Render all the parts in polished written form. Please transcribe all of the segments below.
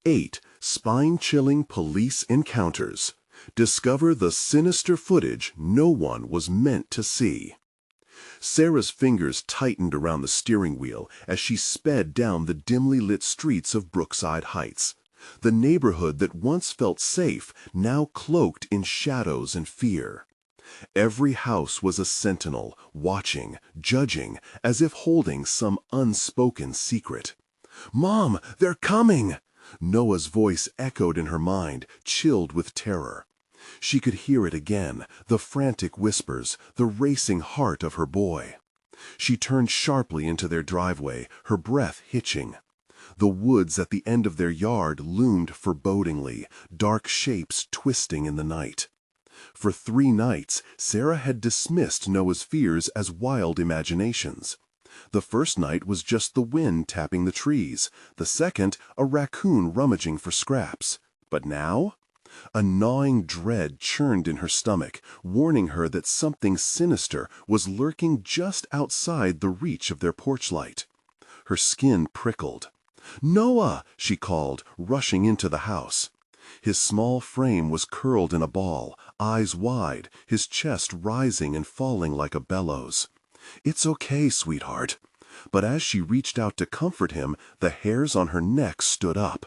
8 spine-chilling police encounters. Discover the sinister footage no one was meant to see. Sarah's fingers tightened around the steering wheel as she sped down the dimly lit streets of Brookside Heights. The neighborhood that once felt safe, now cloaked in shadows and fear. Every house was a sentinel, watching, judging, as if holding some unspoken secret. "Mom, they're coming!" Noah's voice echoed in her mind, chilled with terror. She could hear it again, the frantic whispers, the racing heart of her boy. She turned sharply into their driveway, her breath hitching. The woods at the end of their yard loomed forebodingly, dark shapes twisting in the night. For 3 nights, Sarah had dismissed Noah's fears as wild imaginations. The first night was just the wind tapping the trees, the second, a raccoon rummaging for scraps. But now? A gnawing dread churned in her stomach, warning her that something sinister was lurking just outside the reach of their porch light. Her skin prickled. "Noah!" she called, rushing into the house. His small frame was curled in a ball, eyes wide, his chest rising and falling like a bellows. "It's okay, sweetheart." But as she reached out to comfort him, the hairs on her neck stood up.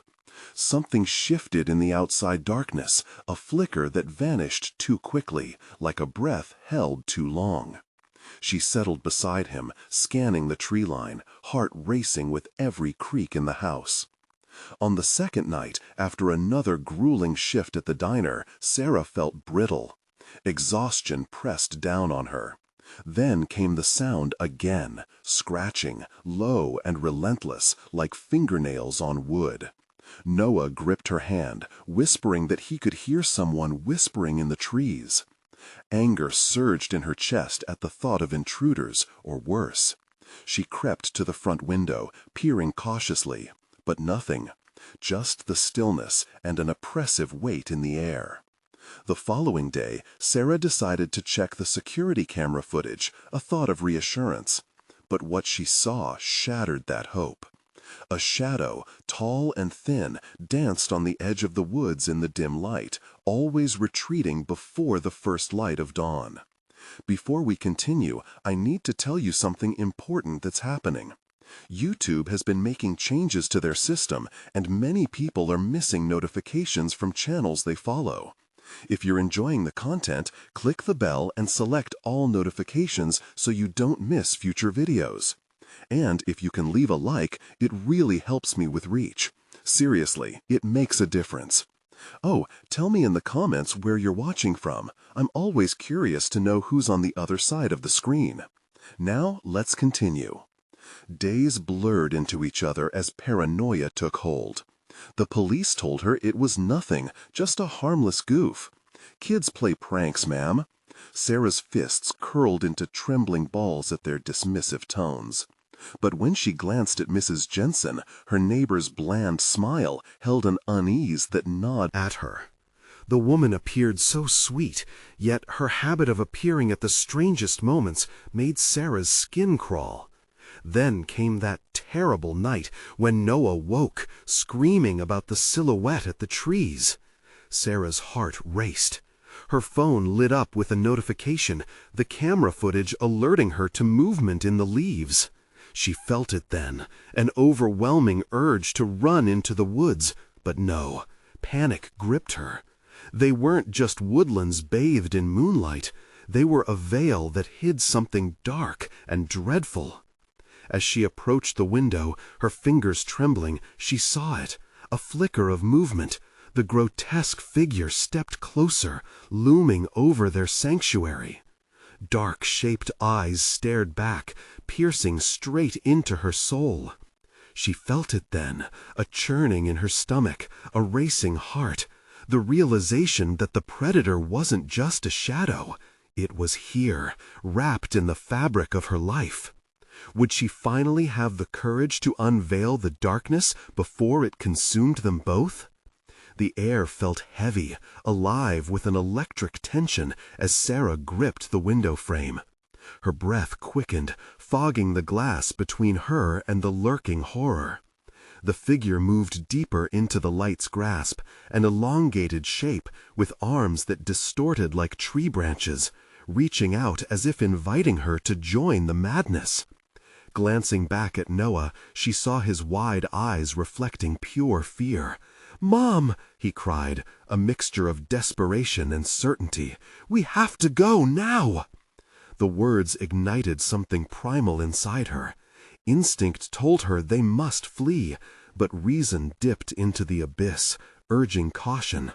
Something shifted in the outside darkness, a flicker that vanished too quickly, like a breath held too long. She settled beside him, scanning the tree line, heart racing with every creak in the house. On the second night, after another grueling shift at the diner, Sarah felt brittle. Exhaustion pressed down on her. Then came the sound again, scratching, low and relentless, like fingernails on wood. Noah gripped her hand, whispering that he could hear someone whispering in the trees. Anger surged in her chest at the thought of intruders, or worse. She crept to the front window, peering cautiously, but nothing, just the stillness and an oppressive weight in the air. The following day, Sarah decided to check the security camera footage, a thought of reassurance. But what she saw shattered that hope. A shadow, tall and thin, danced on the edge of the woods in the dim light, always retreating before the first light of dawn. Before we continue, I need to tell you something important that's happening. YouTube has been making changes to their system, and many people are missing notifications from channels they follow. If you're enjoying the content, click the bell and select all notifications so you don't miss future videos. And if you can leave a like, it really helps me with reach. Seriously, it makes a difference. Oh, tell me in the comments where you're watching from. I'm always curious to know who's on the other side of the screen. Now, let's continue. Days blurred into each other as paranoia took hold. The police told her it was nothing, just a harmless goof. "Kids play pranks, ma'am." Sarah's fists curled into trembling balls at their dismissive tones. But when she glanced at Mrs. Jensen, her neighbor's bland smile held an unease that gnawed at her. The woman appeared so sweet, yet her habit of appearing at the strangest moments made Sarah's skin crawl. Then came that terrible night when Noah woke, screaming about the silhouette at the trees. Sarah's heart raced. Her phone lit up with a notification, the camera footage alerting her to movement in the leaves. She felt it then, an overwhelming urge to run into the woods, but no, panic gripped her. They weren't just woodlands bathed in moonlight, they were a veil that hid something dark and dreadful. As she approached the window, her fingers trembling, she saw it, a flicker of movement. The grotesque figure stepped closer, looming over their sanctuary. Dark-shaped eyes stared back, piercing straight into her soul. She felt it then, a churning in her stomach, a racing heart, the realization that the predator wasn't just a shadow. It was here, wrapped in the fabric of her life. Would she finally have the courage to unveil the darkness before it consumed them both? The air felt heavy, alive with an electric tension as Sarah gripped the window frame. Her breath quickened, fogging the glass between her and the lurking horror. The figure moved deeper into the light's grasp, an elongated shape with arms that distorted like tree branches, reaching out as if inviting her to join the madness. Glancing back at Noah, she saw his wide eyes reflecting pure fear. "Mom!" he cried, a mixture of desperation and certainty. "We have to go now!" The words ignited something primal inside her. Instinct told her they must flee, but reason dipped into the abyss, urging caution.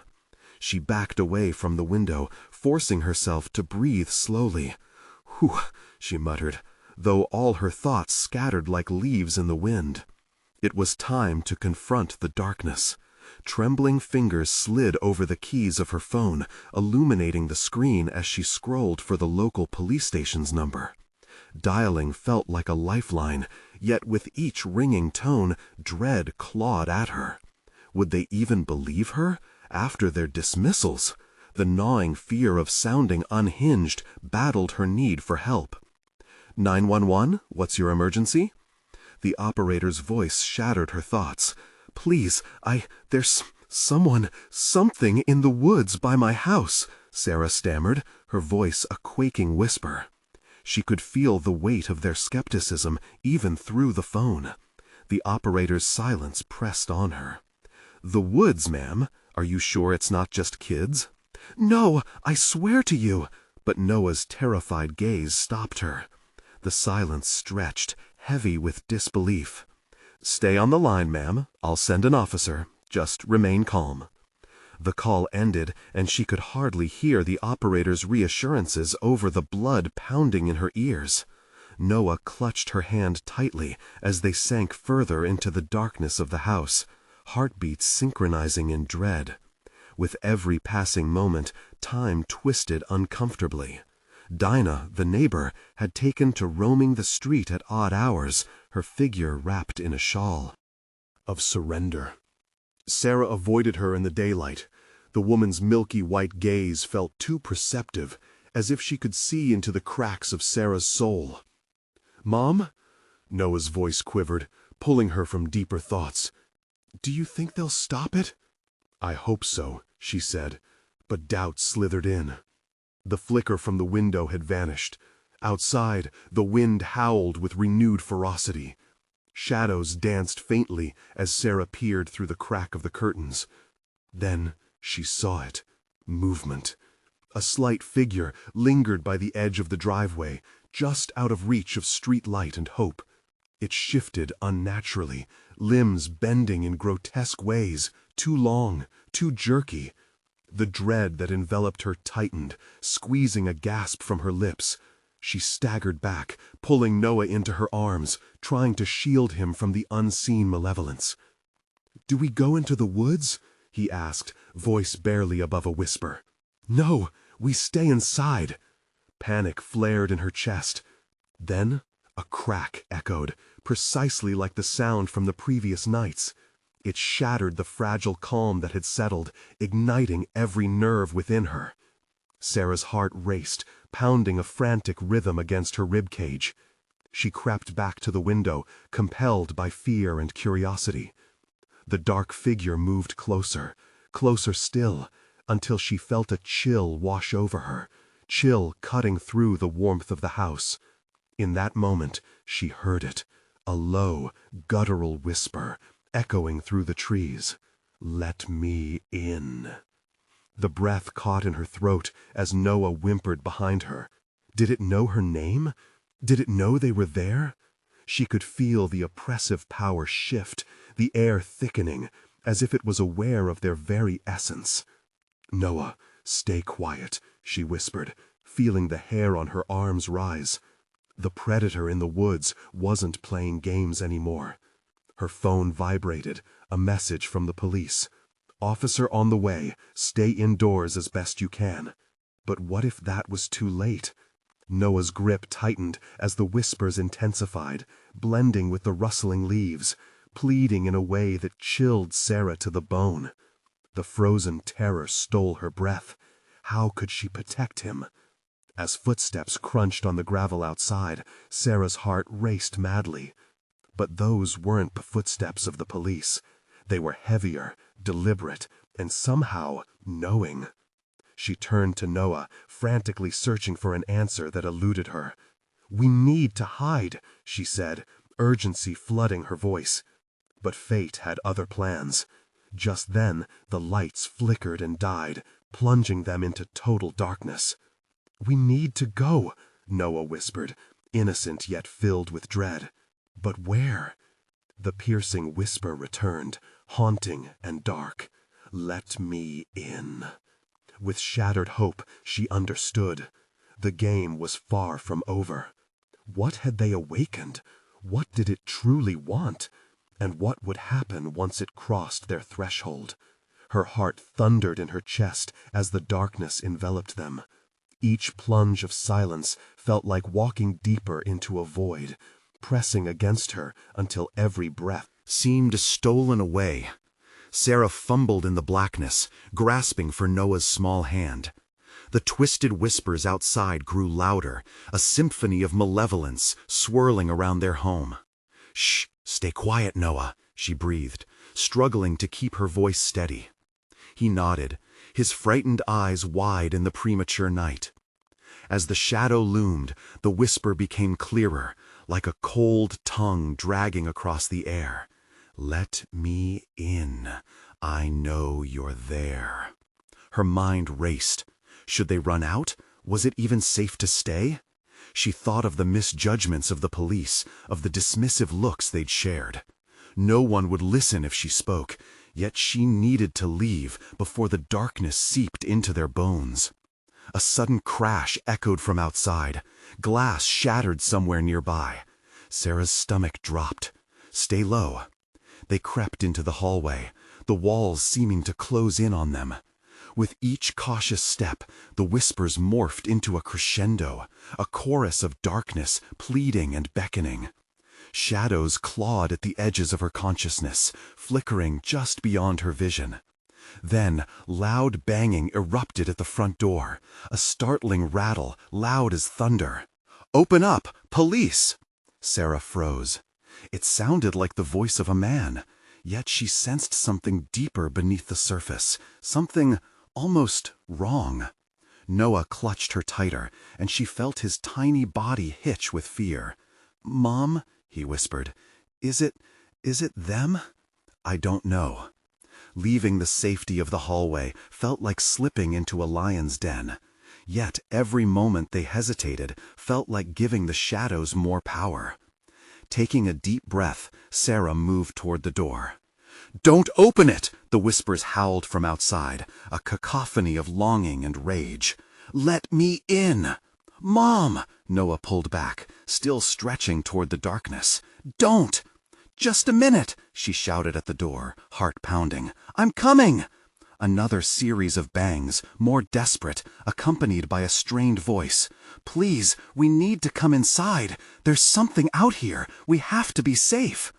She backed away from the window, forcing herself to breathe slowly. "Whew," she muttered, though all her thoughts scattered like leaves in the wind. It was time to confront the darkness. Trembling fingers slid over the keys of her phone, illuminating the screen as she scrolled for the local police station's number. Dialing felt like a lifeline, yet with each ringing tone, dread clawed at her. Would they even believe her after their dismissals? The gnawing fear of sounding unhinged battled her need for help. 911, what's your emergency? The operator's voice shattered her thoughts. "Please, there's something in the woods by my house," Sarah stammered, her voice a quaking whisper. She could feel the weight of their skepticism even through the phone. The operator's silence pressed on her. "The woods, ma'am? Are you sure it's not just kids?" "No, I swear to you." But Noah's terrified gaze stopped her. The silence stretched, heavy with disbelief. "Stay on the line, ma'am. I'll send an officer. Just remain calm." The call ended, and she could hardly hear the operator's reassurances over the blood pounding in her ears. Noah clutched her hand tightly as they sank further into the darkness of the house, heartbeats synchronizing in dread. With every passing moment, time twisted uncomfortably. Dinah, the neighbor, had taken to roaming the street at odd hours, her figure wrapped in a shawl of surrender. Sarah avoided her in the daylight. The woman's milky white gaze felt too perceptive, as if she could see into the cracks of Sarah's soul. "Mom?" Noah's voice quivered, pulling her from deeper thoughts. "Do you think they'll stop it?" "I hope so," she said, but doubt slithered in. The flicker from the window had vanished. Outside, the wind howled with renewed ferocity. Shadows danced faintly as Sarah peered through the crack of the curtains. Then she saw it. Movement. A slight figure lingered by the edge of the driveway, just out of reach of street light and hope. It shifted unnaturally, limbs bending in grotesque ways, too long, too jerky. The dread that enveloped her tightened, squeezing a gasp from her lips. She staggered back, pulling Noah into her arms, trying to shield him from the unseen malevolence. "Do we go into the woods?" he asked, voice barely above a whisper. "No, we stay inside." Panic flared in her chest. Then a crack echoed, precisely like the sound from the previous nights. It shattered the fragile calm that had settled, igniting every nerve within her. Sarah's heart raced, pounding a frantic rhythm against her ribcage. She crept back to the window, compelled by fear and curiosity. The dark figure moved closer, closer still, until she felt a chill wash over her, chill cutting through the warmth of the house. In that moment, she heard it, a low, guttural whisper, echoing through the trees. "Let me in." The breath caught in her throat as Noah whimpered behind her. Did it know her name? Did it know they were there? She could feel the oppressive power shift, the air thickening, as if it was aware of their very essence. "Noah, stay quiet," she whispered, feeling the hair on her arms rise. The predator in the woods wasn't playing games anymore. Her phone vibrated, a message from the police. "Officer on the way. Stay indoors as best you can." But what if that was too late? Noah's grip tightened as the whispers intensified, blending with the rustling leaves, pleading in a way that chilled Sarah to the bone. The frozen terror stole her breath. How could she protect him? As footsteps crunched on the gravel outside, Sarah's heart raced madly. But those weren't the footsteps of the police. They were heavier, deliberate, and somehow knowing. She turned to Noah, frantically searching for an answer that eluded her. "We need to hide," she said, urgency flooding her voice. But fate had other plans. Just then, the lights flickered and died, plunging them into total darkness. "We need to go," Noah whispered, innocent yet filled with dread. "But where?" The piercing whisper returned, haunting and dark. "Let me in." With shattered hope, she understood. The game was far from over. What had they awakened? What did it truly want? And what would happen once it crossed their threshold? Her heart thundered in her chest as the darkness enveloped them. Each plunge of silence felt like walking deeper into a void, pressing against her until every breath seemed stolen away. Sarah fumbled in the blackness, grasping for Noah's small hand. The twisted whispers outside grew louder, a symphony of malevolence swirling around their home. "Shh, stay quiet, Noah," she breathed, struggling to keep her voice steady. He nodded, his frightened eyes wide in the premature night. As the shadow loomed, the whisper became clearer, like a cold tongue dragging across the air. "Let me in. I know you're there." Her mind raced. Should they run out? Was it even safe to stay? She thought of the misjudgments of the police, of the dismissive looks they'd shared. No one would listen if she spoke, yet she needed to leave before the darkness seeped into their bones. A sudden crash echoed from outside. Glass shattered somewhere nearby. Sarah's stomach dropped. "Stay low." They crept into the hallway, the walls seeming to close in on them. With each cautious step, the whispers morphed into a crescendo, a chorus of darkness, pleading and beckoning. Shadows clawed at the edges of her consciousness, flickering just beyond her vision. Then, loud banging erupted at the front door, a startling rattle, loud as thunder. "Open up! Police!" Sarah froze. It sounded like the voice of a man, yet she sensed something deeper beneath the surface, something almost wrong. Noah clutched her tighter, and she felt his tiny body hitch with fear. "Mom," he whispered, Is it them?" "I don't know." Leaving the safety of the hallway felt like slipping into a lion's den. Yet every moment they hesitated felt like giving the shadows more power. Taking a deep breath, Sarah moved toward the door. "Don't open it!" the whispers howled from outside, a cacophony of longing and rage. "Let me in!" "Mom!" Noah pulled back, still stretching toward the darkness. "Don't!" "Just a minute!" she shouted at the door, heart pounding. "I'm coming!" Another series of bangs, more desperate, accompanied by a strained voice. "Please, we need to come inside. There's something out here. We have to be safe."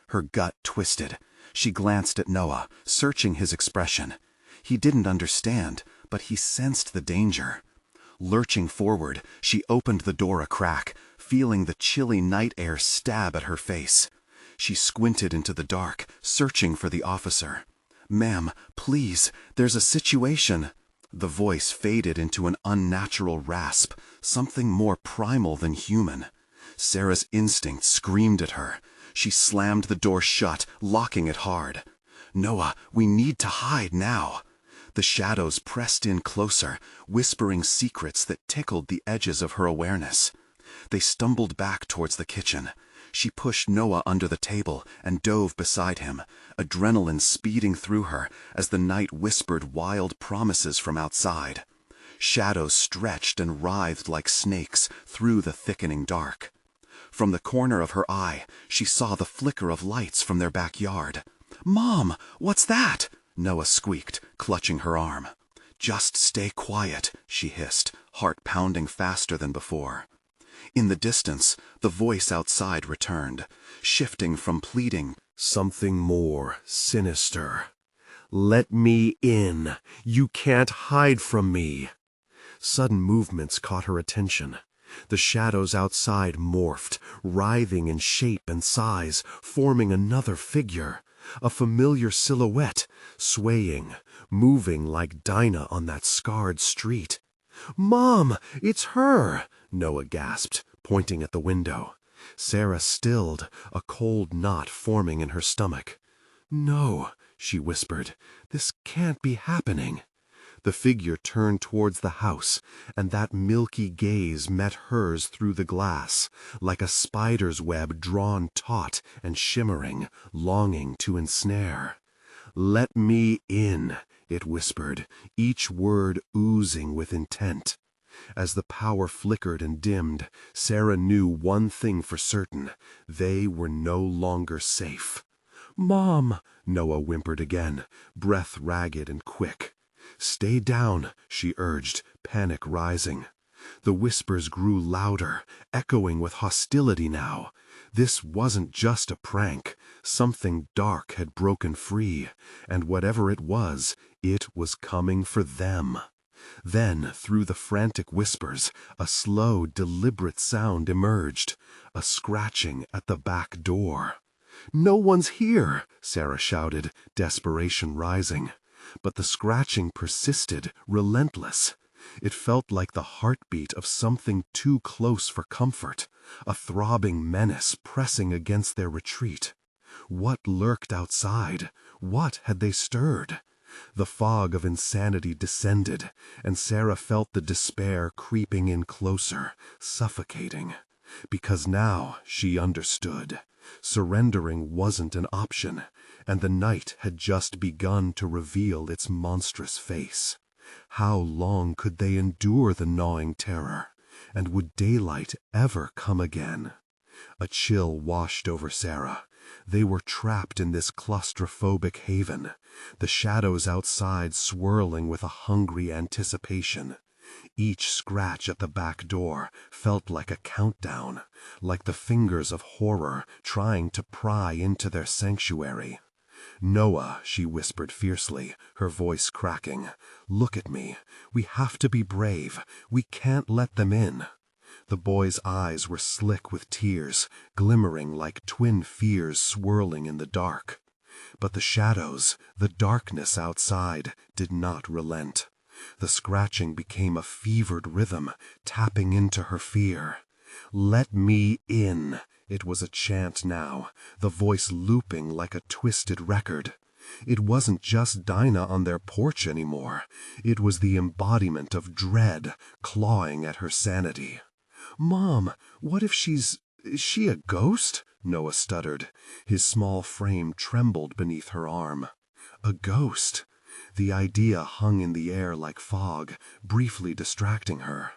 Her gut twisted. She glanced at Noah, searching his expression. He didn't understand, but he sensed the danger. Lurching forward, she opened the door a crack, feeling the chilly night air stab at her face. She squinted into the dark, searching for the officer. "Ma'am, please, there's a situation." The voice faded into an unnatural rasp, something more primal than human. Sarah's instinct screamed at her. She slammed the door shut, locking it hard. "Noah, we need to hide now." The shadows pressed in closer, whispering secrets that tickled the edges of her awareness. They stumbled back towards the kitchen. She pushed Noah under the table and dove beside him, adrenaline speeding through her as the night whispered wild promises from outside. Shadows stretched and writhed like snakes through the thickening dark. From the corner of her eye, she saw the flicker of lights from their backyard. "Mom, what's that?" Noah squeaked, clutching her arm. "Just stay quiet," she hissed, heart pounding faster than before. In the distance, the voice outside returned, shifting from pleading, "Something more sinister. Let me in. You can't hide from me." Sudden movements caught her attention. The shadows outside morphed, writhing in shape and size, forming another figure, a familiar silhouette, swaying, moving like Dinah on that scarred street. "Mom, it's her!" Noah gasped, pointing at the window. Sarah stilled, a cold knot forming in her stomach. "No," she whispered, "this can't be happening." The figure turned towards the house, and that milky gaze met hers through the glass, like a spider's web drawn taut and shimmering, longing to ensnare. "Let me in," it whispered, each word oozing with intent. As the power flickered and dimmed, Sarah knew one thing for certain: they were no longer safe. "Mom," Noah whimpered again, breath ragged and quick. "Stay down," she urged, panic rising. The whispers grew louder, echoing with hostility now. This wasn't just a prank. Something dark had broken free, and whatever it was coming for them. Then, through the frantic whispers, a slow, deliberate sound emerged, a scratching at the back door. "No one's here," Sarah shouted, desperation rising. But the scratching persisted, relentless. It felt like the heartbeat of something too close for comfort, a throbbing menace pressing against their retreat. What lurked outside? What had they stirred? The fog of insanity descended, and Sarah felt the despair creeping in closer, suffocating. Because now she understood. Surrendering wasn't an option, and the night had just begun to reveal its monstrous face. How long could they endure the gnawing terror? And would daylight ever come again? A chill washed over Sarah. They were trapped in this claustrophobic haven, the shadows outside swirling with a hungry anticipation. Each scratch at the back door felt like a countdown, like the fingers of horror trying to pry into their sanctuary. "Noah," she whispered fiercely, her voice cracking, "look at me. We have to be brave. We can't let them in." The boy's eyes were slick with tears, glimmering like twin fears swirling in the dark. But the shadows, the darkness outside, did not relent. The scratching became a fevered rhythm, tapping into her fear. "Let me in." It was a chant now, the voice looping like a twisted record. It wasn't just Dinah on their porch anymore. It was the embodiment of dread, clawing at her sanity. "Mom, what if is she a ghost?" Noah stuttered. His small frame trembled beneath her arm. A ghost? The idea hung in the air like fog, briefly distracting her.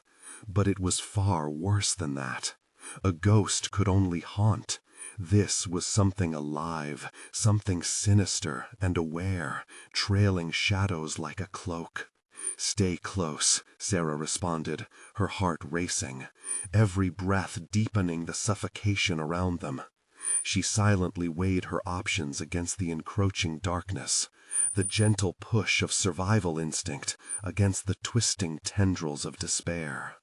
But it was far worse than that. A ghost could only haunt. This was something alive, something sinister and aware, trailing shadows like a cloak. "Stay close," Sarah responded, her heart racing, every breath deepening the suffocation around them. She silently weighed her options against the encroaching darkness, the gentle push of survival instinct against the twisting tendrils of despair.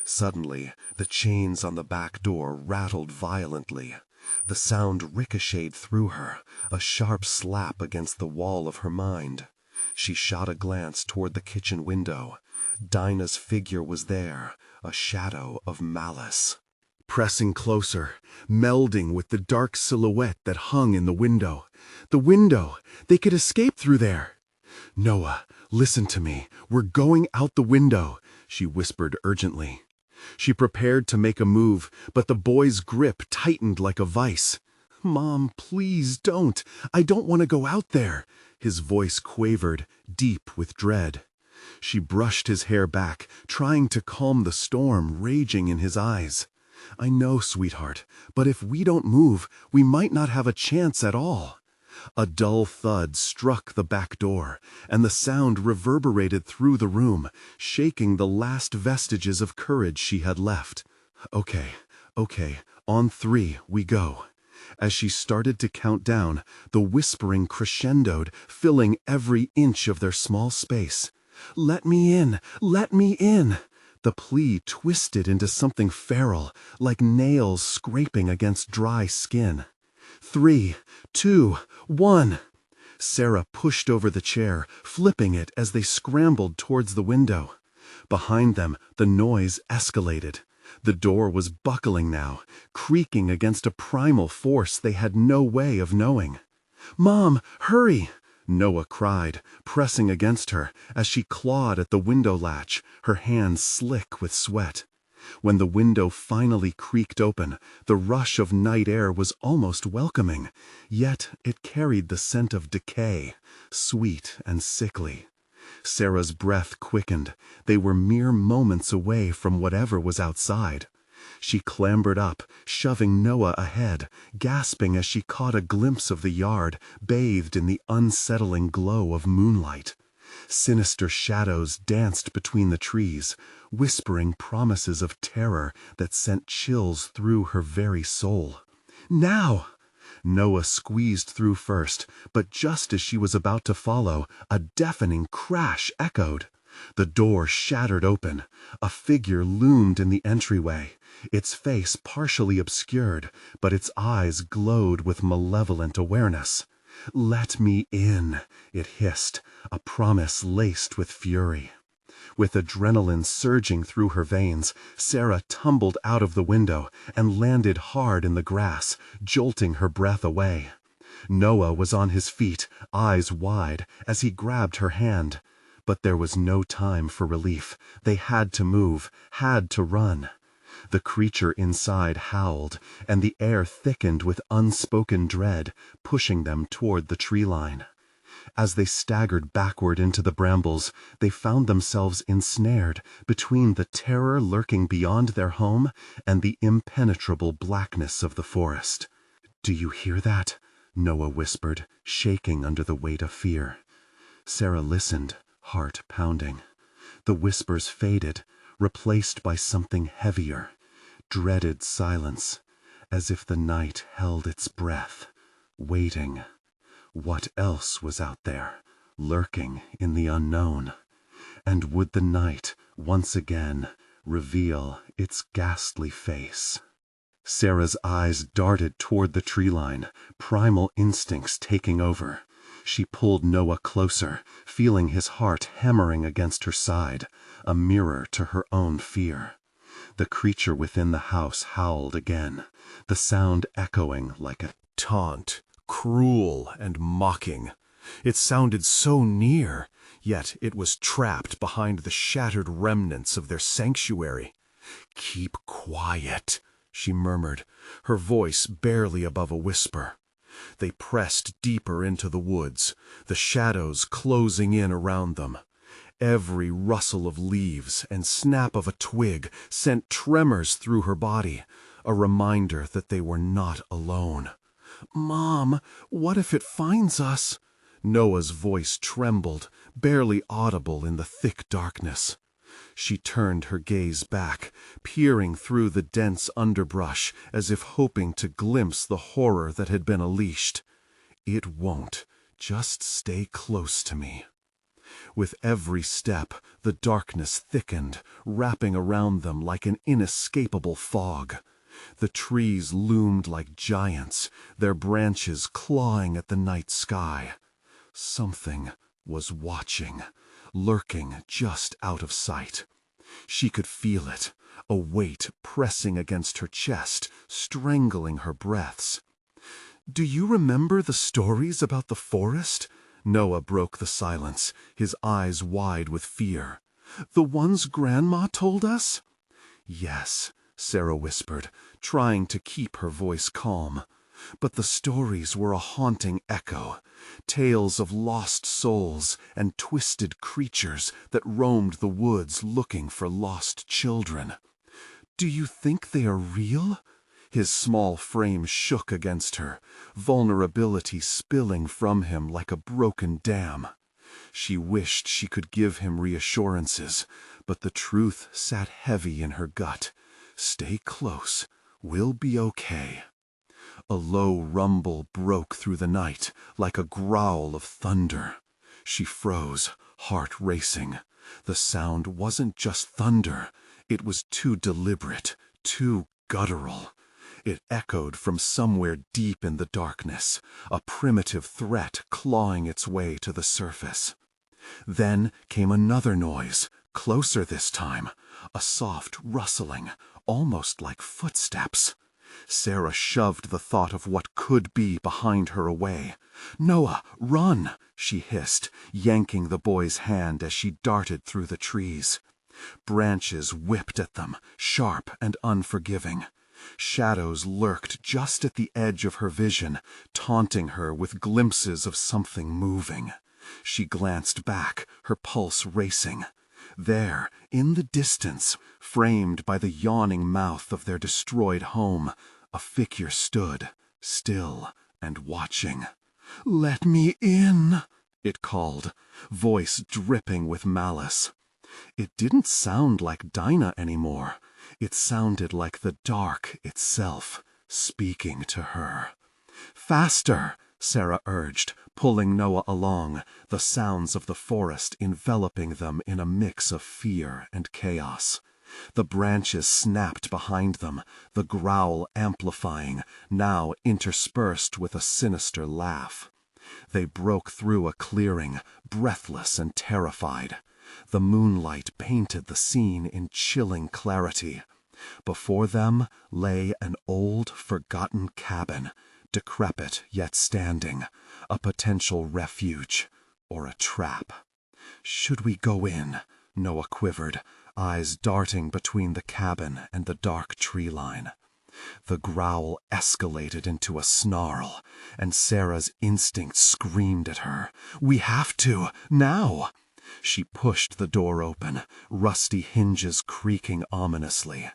Suddenly, the chains on the back door rattled violently. The sound ricocheted through her, a sharp slap against the wall of her mind. She shot a glance toward the kitchen window. Dinah's figure was there, a shadow of malice. Pressing closer, melding with the dark silhouette that hung in the window. The window! They could escape through there! "Noah, listen to me. We're going out the window," she whispered urgently. She prepared to make a move, but the boy's grip tightened like a vice. "Mom, please don't. I don't want to go out there." His voice quavered, deep with dread. She brushed his hair back, trying to calm the storm raging in his eyes. "I know, sweetheart, but if we don't move, we might not have a chance at all." A dull thud struck the back door, and the sound reverberated through the room, shaking the last vestiges of courage she had left. Okay, on 3 we go." As she started to count down, the whispering crescendoed, filling every inch of their small space. "Let me in! Let me in!" The plea twisted into something feral, like nails scraping against dry skin. 3, 2, 1. Sarah pushed over the chair, flipping it as they scrambled towards the window. Behind them, the noise escalated. The door was buckling now, creaking against a primal force they had no way of knowing. "Mom, hurry!" Noah cried, pressing against her as she clawed at the window latch, her hands slick with sweat. When the window finally creaked open, the rush of night air was almost welcoming, yet it carried the scent of decay, sweet and sickly. Sarah's breath quickened. They were mere moments away from whatever was outside. She clambered up, shoving Noah ahead, gasping as she caught a glimpse of the yard, bathed in the unsettling glow of moonlight. Sinister shadows danced between the trees, whispering promises of terror that sent chills through her very soul. "Now!" Noah squeezed through first, but just as she was about to follow, a deafening crash echoed. The door shattered open. A figure loomed in the entryway, its face partially obscured, but its eyes glowed with malevolent awareness. "Let me in," it hissed, a promise laced with fury. With adrenaline surging through her veins, Sarah tumbled out of the window and landed hard in the grass, jolting her breath away. Noah was on his feet, eyes wide, as he grabbed her hand. But there was no time for relief. They had to move, had to run. The creature inside howled, and the air thickened with unspoken dread, pushing them toward the tree line. As they staggered backward into the brambles, they found themselves ensnared between the terror lurking beyond their home and the impenetrable blackness of the forest. "Do you hear that?" Noah whispered, shaking under the weight of fear. Sarah listened, heart pounding. The whispers faded, replaced by something heavier, dreaded silence, as if the night held its breath, waiting. What else was out there, lurking in the unknown? And would the night, once again, reveal its ghastly face? Sarah's eyes darted toward the tree line, primal instincts taking over. She pulled Noah closer, feeling his heart hammering against her side, a mirror to her own fear. The creature within the house howled again, the sound echoing like a taunt, cruel and mocking. It sounded so near, yet it was trapped behind the shattered remnants of their sanctuary. "Keep quiet," she murmured, her voice barely above a whisper. They pressed deeper into the woods, the shadows closing in around them. Every rustle of leaves and snap of a twig sent tremors through her body, a reminder that they were not alone. "Mom, what if it finds us?" Noah's voice trembled, barely audible in the thick darkness. She turned her gaze back, peering through the dense underbrush as if hoping to glimpse the horror that had been unleashed. "It won't. Just stay close to me." With every step, the darkness thickened, wrapping around them like an inescapable fog. The trees loomed like giants, their branches clawing at the night sky. Something was watching, lurking just out of sight. She could feel it, a weight pressing against her chest, strangling her breaths. "Do you remember the stories about the forest?" Noah broke the silence, his eyes wide with fear. "The ones Grandma told us?" "Yes," Sarah whispered, trying to keep her voice calm. But the stories were a haunting echo, tales of lost souls and twisted creatures that roamed the woods looking for lost children. "Do you think they are real?" His small frame shook against her, vulnerability spilling from him like a broken dam. She wished she could give him reassurances, but the truth sat heavy in her gut. "Stay close. We'll be okay." A low rumble broke through the night, like a growl of thunder. She froze, heart racing. The sound wasn't just thunder. It was too deliberate, too guttural. It echoed from somewhere deep in the darkness, a primitive threat clawing its way to the surface. Then came another noise, closer this time, a soft rustling, almost like footsteps. Sarah shoved the thought of what could be behind her away. "Noah, run!" she hissed, yanking the boy's hand as she darted through the trees. Branches whipped at them, sharp and unforgiving. Shadows lurked just at the edge of her vision, taunting her with glimpses of something moving. She glanced back, her pulse racing. There, in the distance, framed by the yawning mouth of their destroyed home, a figure stood, still and watching. "Let me in," it called, voice dripping with malice. It didn't sound like Dinah anymore. It sounded like the dark itself, speaking to her. "Faster!" Sarah urged, pulling Noah along, the sounds of the forest enveloping them in a mix of fear and chaos. The branches snapped behind them, the growl amplifying, now interspersed with a sinister laugh. They broke through a clearing, breathless and terrified. The moonlight painted the scene in chilling clarity. Before them lay an old, forgotten cabin, decrepit yet standing, a potential refuge or a trap. "Should we go in?" Noah quivered, eyes darting between the cabin and the dark tree line. The growl escalated into a snarl, and Sarah's instinct screamed at her. "We have to, now!" She pushed the door open, rusty hinges creaking ominously.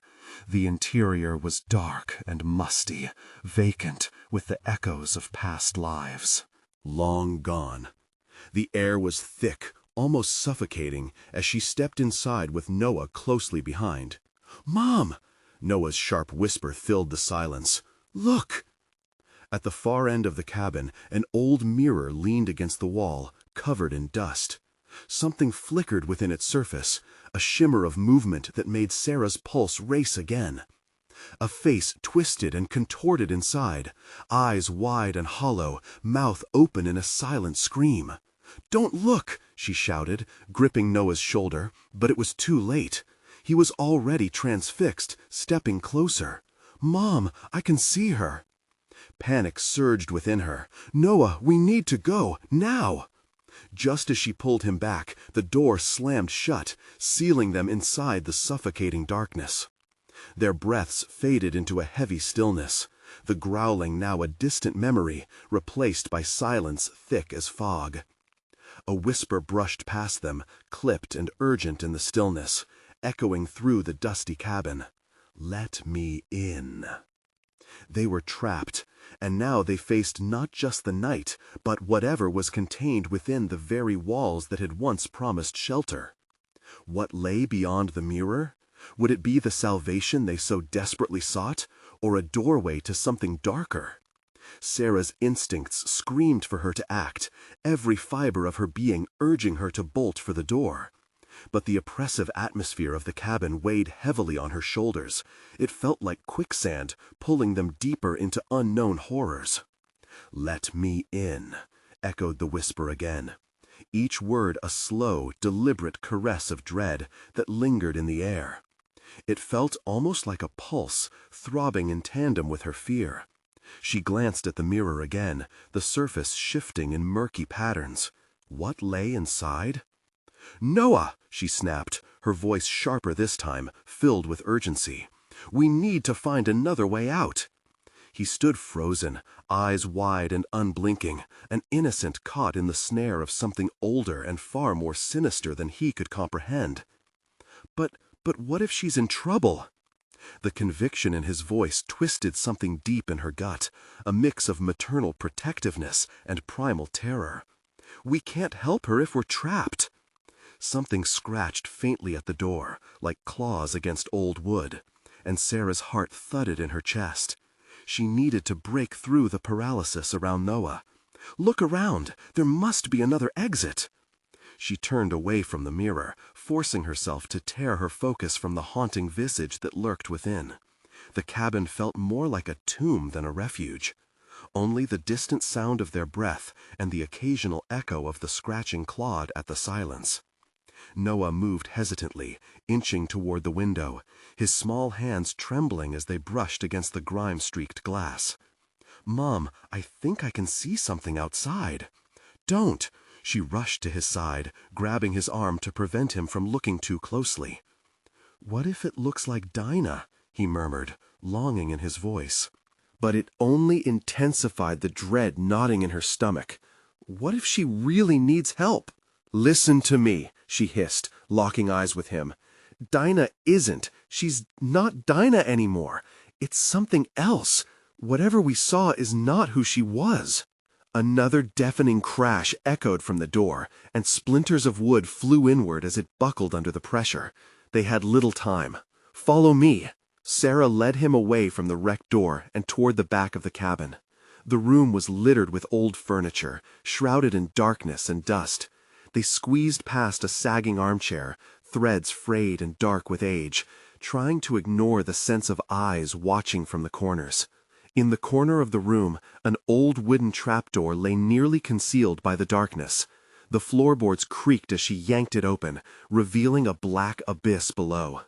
The interior was dark and musty, vacant with the echoes of past lives. Long gone. The air was thick, almost suffocating, as she stepped inside with Noah closely behind. "Mom!" Noah's sharp whisper filled the silence. "Look!" At the far end of the cabin, an old mirror leaned against the wall, covered in dust. Something flickered within its surface, a shimmer of movement that made Sarah's pulse race again. A face twisted and contorted inside, eyes wide and hollow, mouth open in a silent scream. "Don't look!" she shouted, gripping Noah's shoulder, but it was too late. He was already transfixed, stepping closer. "Mom, I can see her." Panic surged within her. "Noah, we need to go, now!" Just as she pulled him back, the door slammed shut, sealing them inside the suffocating darkness. Their breaths faded into a heavy stillness, the growling now a distant memory, replaced by silence thick as fog. A whisper brushed past them, clipped and urgent in the stillness, echoing through the dusty cabin. "Let me in." They were trapped, and now they faced not just the night, but whatever was contained within the very walls that had once promised shelter. What lay beyond the mirror? Would it be the salvation they so desperately sought, or a doorway to something darker? Sarah's instincts screamed for her to act, every fiber of her being urging her to bolt for the door. But the oppressive atmosphere of the cabin weighed heavily on her shoulders. It felt like quicksand, pulling them deeper into unknown horrors. "Let me in," echoed the whisper again, each word a slow, deliberate caress of dread that lingered in the air. It felt almost like a pulse, throbbing in tandem with her fear. She glanced at the mirror again, the surface shifting in murky patterns. What lay inside? "Noah!" she snapped, her voice sharper this time, filled with urgency. "We need to find another way out." He stood frozen, eyes wide and unblinking, an innocent caught in the snare of something older and far more sinister than he could comprehend. But what if she's in trouble? The conviction in his voice twisted something deep in her gut, a mix of maternal protectiveness and primal terror. "We can't help her if we're trapped." Something scratched faintly at the door, like claws against old wood, and Sarah's heart thudded in her chest. She needed to break through the paralysis around Noah. "Look around! There must be another exit!" She turned away from the mirror, forcing herself to tear her focus from the haunting visage that lurked within. The cabin felt more like a tomb than a refuge. Only the distant sound of their breath and the occasional echo of the scratching clawed at the silence. Noah moved hesitantly, inching toward the window, his small hands trembling as they brushed against the grime-streaked glass. "Mom, I think I can see something outside." "Don't!" She rushed to his side, grabbing his arm to prevent him from looking too closely. "What if it looks like Dinah?" he murmured, longing in his voice. But it only intensified the dread knotting in her stomach. What if she really needs help? "Listen to me," she hissed, locking eyes with him. "Dinah isn't. She's not Dinah anymore. It's something else. Whatever we saw is not who she was." Another deafening crash echoed from the door, and splinters of wood flew inward as it buckled under the pressure. They had little time. "Follow me." Sarah led him away from the wrecked door and toward the back of the cabin. The room was littered with old furniture, shrouded in darkness and dust. They squeezed past a sagging armchair, threads frayed and dark with age, trying to ignore the sense of eyes watching from the corners. In the corner of the room, an old wooden trapdoor lay nearly concealed by the darkness. The floorboards creaked as she yanked it open, revealing a black abyss below.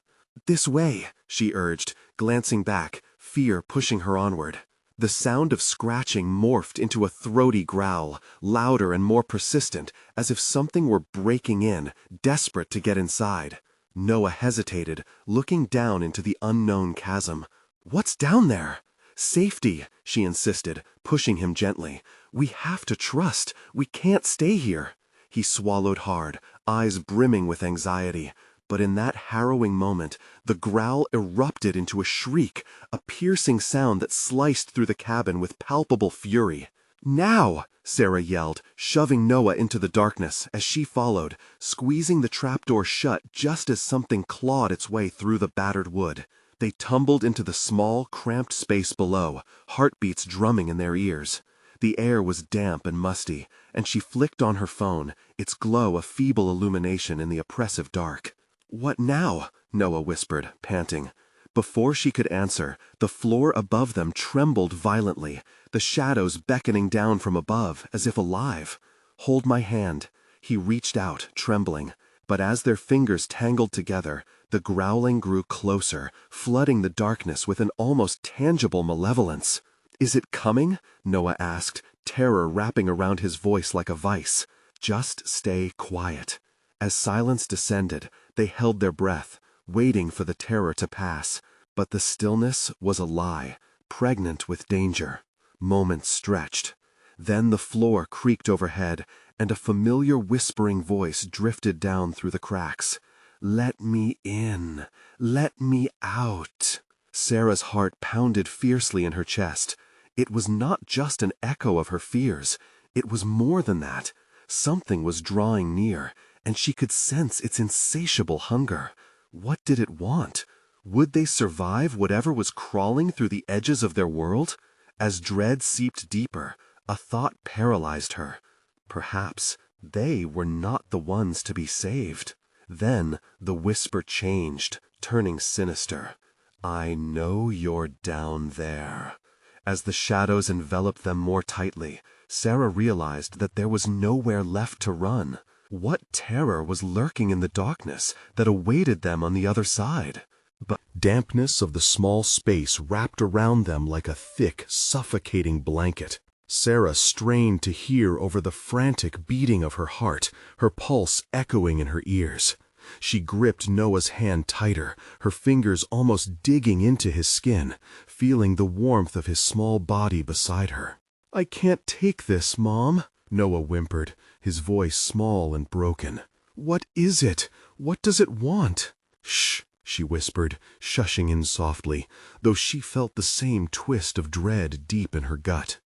"This way," she urged, glancing back, fear pushing her onward. The sound of scratching morphed into a throaty growl, louder and more persistent, as if something were breaking in, desperate to get inside. Noah hesitated, looking down into the unknown chasm. "What's down there?" "Safety," she insisted, pushing him gently. "We have to trust. We can't stay here." He swallowed hard, eyes brimming with anxiety. But in that harrowing moment, the growl erupted into a shriek, a piercing sound that sliced through the cabin with palpable fury. "Now!" Sarah yelled, shoving Noah into the darkness as she followed, squeezing the trapdoor shut just as something clawed its way through the battered wood. They tumbled into the small, cramped space below, heartbeats drumming in their ears. The air was damp and musty, and she flicked on her phone, its glow a feeble illumination in the oppressive dark. "What now?" Noah whispered, panting. Before she could answer, the floor above them trembled violently, the shadows beckoning down from above, as if alive. "Hold my hand." He reached out, trembling, but as their fingers tangled together, the growling grew closer, flooding the darkness with an almost tangible malevolence. "Is it coming?" Noah asked, terror wrapping around his voice like a vice. "Just stay quiet." As silence descended, they held their breath, waiting for the terror to pass. But the stillness was a lie, pregnant with danger. Moments stretched. Then the floor creaked overhead, and a familiar whispering voice drifted down through the cracks. "Let me in. Let me out." Sarah's heart pounded fiercely in her chest. It was not just an echo of her fears. It was more than that. Something was drawing near, and she could sense its insatiable hunger. What did it want? Would they survive whatever was crawling through the edges of their world? As dread seeped deeper, a thought paralyzed her. Perhaps they were not the ones to be saved. Then the whisper changed, turning sinister. "I know you're down there." As the shadows enveloped them more tightly, Sarah realized that there was nowhere left to run. What terror was lurking in the darkness that awaited them on the other side? But dampness of the small space wrapped around them like a thick, suffocating blanket. Sarah strained to hear over the frantic beating of her heart, her pulse echoing in her ears. She gripped Noah's hand tighter, her fingers almost digging into his skin, feeling the warmth of his small body beside her. "I can't take this, Mom," Noah whimpered, his voice small and broken. "What is it? What does it want?" "Shh," she whispered, shushing in softly, though she felt the same twist of dread deep in her gut.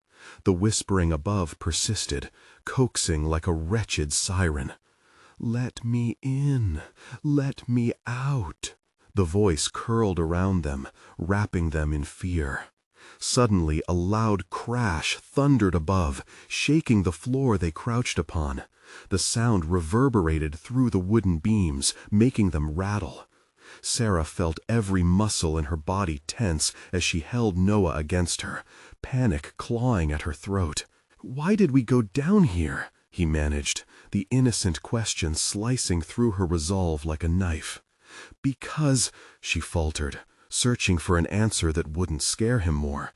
The whispering above persisted, coaxing like a wretched siren. "Let me in. Let me out." The voice curled around them, wrapping them in fear. Suddenly, a loud crash thundered above, shaking the floor they crouched upon. The sound reverberated through the wooden beams, making them rattle. Sarah felt every muscle in her body tense as she held Noah against her, panic clawing at her throat. "Why did we go down here?" he managed, the innocent question slicing through her resolve like a knife. "Because," she faltered, searching for an answer that wouldn't scare him more.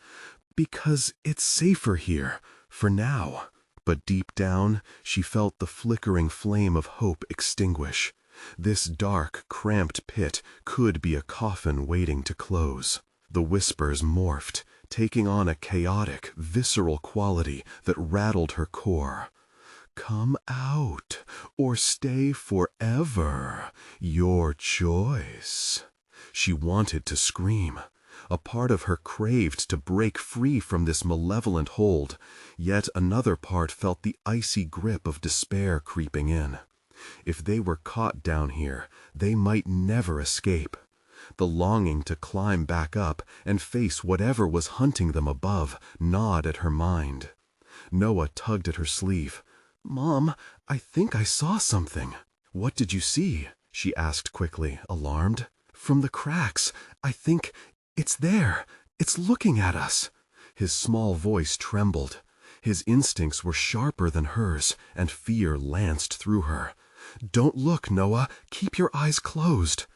"Because it's safer here, for now." But deep down, she felt the flickering flame of hope extinguish. This dark, cramped pit could be a coffin waiting to close. The whispers morphed, taking on a chaotic, visceral quality that rattled her core. "Come out, or stay forever. Your choice." She wanted to scream. A part of her craved to break free from this malevolent hold, yet another part felt the icy grip of despair creeping in. If they were caught down here, they might never escape. The longing to climb back up and face whatever was hunting them above gnawed at her mind. Noah tugged at her sleeve. "Mom, I think I saw something." "What did you see?" she asked quickly, alarmed. "From the cracks, I think it's there. It's looking at us." His small voice trembled. His instincts were sharper than hers, and fear lanced through her. "Don't look, Noah. Keep your eyes closed."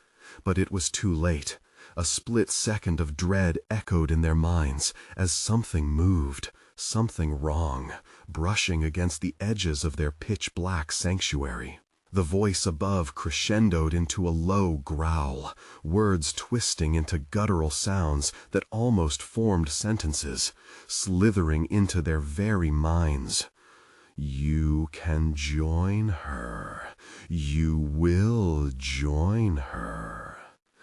But it was too late. A split second of dread echoed in their minds as something moved, something wrong, brushing against the edges of their pitch-black sanctuary. The voice above crescendoed into a low growl, words twisting into guttural sounds that almost formed sentences, slithering into their very minds. "You can join her. You will join her."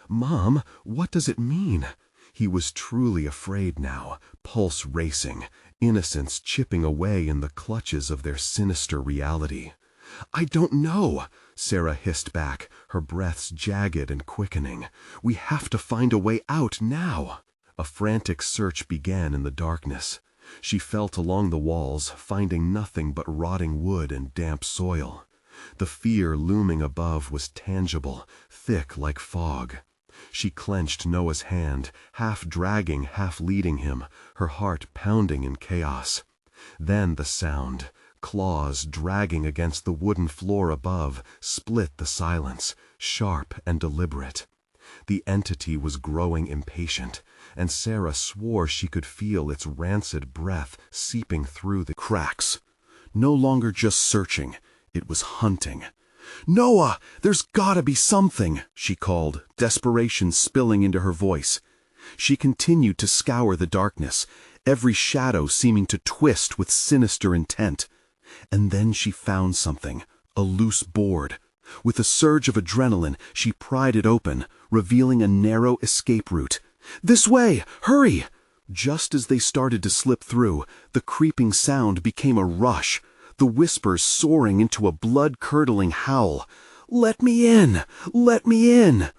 "Mom, what does it mean?" He was truly afraid now, pulse racing, innocence chipping away in the clutches of their sinister reality. "I don't know," Sarah hissed back, her breaths jagged and quickening. "We have to find a way out now." A frantic search began in the darkness. She felt along the walls, finding nothing but rotting wood and damp soil. The fear looming above was tangible, thick like fog. She clenched Noah's hand, half dragging, half leading him, her heart pounding in chaos. Then the sound, claws dragging against the wooden floor above, split the silence, sharp and deliberate. The entity was growing impatient, and Sarah swore she could feel its rancid breath seeping through the cracks. No longer just searching, it was hunting. "Noah, there's gotta be something," she called, desperation spilling into her voice. She continued to scour the darkness, every shadow seeming to twist with sinister intent. And then she found something, a loose board. With a surge of adrenaline, she pried it open, revealing a narrow escape route. "This way! Hurry!" Just as they started to slip through, the creeping sound became a rush, the whispers soaring into a blood-curdling howl. "Let me in! Let me in!"